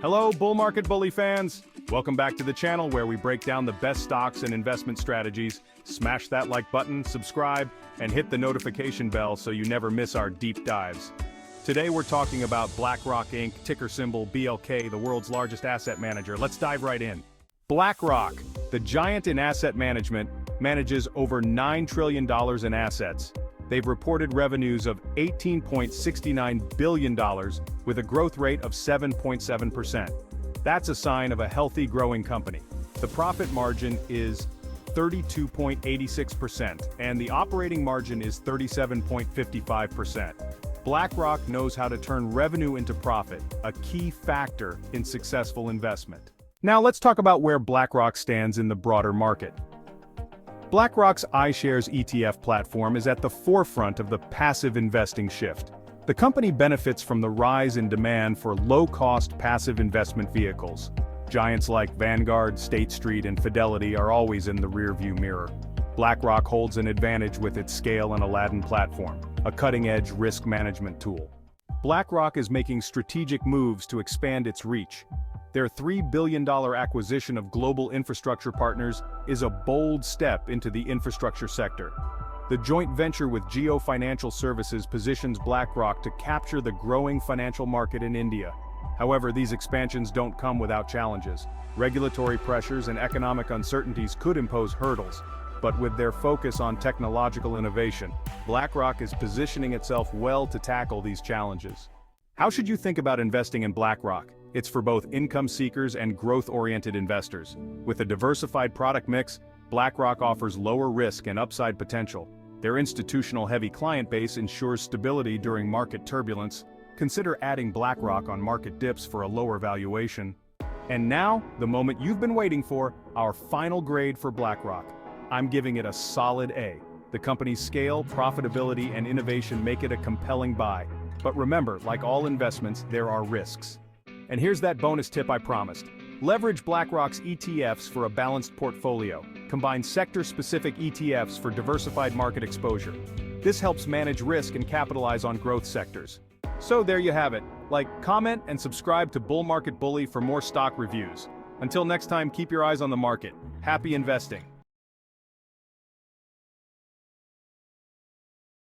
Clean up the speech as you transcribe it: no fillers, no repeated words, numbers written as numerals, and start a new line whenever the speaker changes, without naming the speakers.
Hello, bull market bully fans. Welcome back to the channel where we break down the best stocks and investment strategies. Smash that like button, subscribe, and hit the notification bell so you never miss our deep dives. Today we're talking about Blackrock Inc., ticker symbol BLK, the world's largest asset manager. Let's dive right in. Blackrock, the giant in asset management, manages over $9 trillion in assets. They've reported revenues of $18.69 billion with a growth rate of 7.7%. That's a sign of a healthy growing company. The profit margin is 32.86% and the operating margin is 37.55%. BlackRock knows how to turn revenue into profit, a key factor in successful investment. Now let's talk about where BlackRock stands in the broader market. BlackRock's iShares ETF platform is at the forefront of the passive investing shift. The company benefits from the rise in demand for low-cost passive investment vehicles. Giants like Vanguard, State Street, and Fidelity are always in the rearview mirror. BlackRock holds an advantage with its Scale and Aladdin platform, a cutting-edge risk management tool. BlackRock is making strategic moves to expand its reach. Their $3 billion acquisition of Global Infrastructure Partners is a bold step into the infrastructure sector. The joint venture with Geo Financial Services positions BlackRock to capture the growing financial market in India. However, these expansions don't come without challenges. Regulatory pressures and economic uncertainties could impose hurdles, but with their focus on technological innovation, BlackRock is positioning itself well to tackle these challenges. How should you think about investing in BlackRock? It's for both income seekers and growth-oriented investors. With a diversified product mix, BlackRock offers lower risk and upside potential. Their institutional-heavy client base ensures stability during market turbulence. Consider adding BlackRock on market dips for a lower valuation. And now, the moment you've been waiting for, our final grade for BlackRock. I'm giving it a solid A. The company's scale, profitability, and innovation make it a compelling buy. But remember, like all investments, there are risks. And here's that bonus tip I promised. Leverage BlackRock's ETFs for a balanced portfolio. Combine sector-specific ETFs for diversified market exposure. This helps manage risk and capitalize on growth sectors. So there you have it. Like, comment, and subscribe to Bull Market Bully for more stock reviews. Until next time, keep your eyes on the market. Happy investing.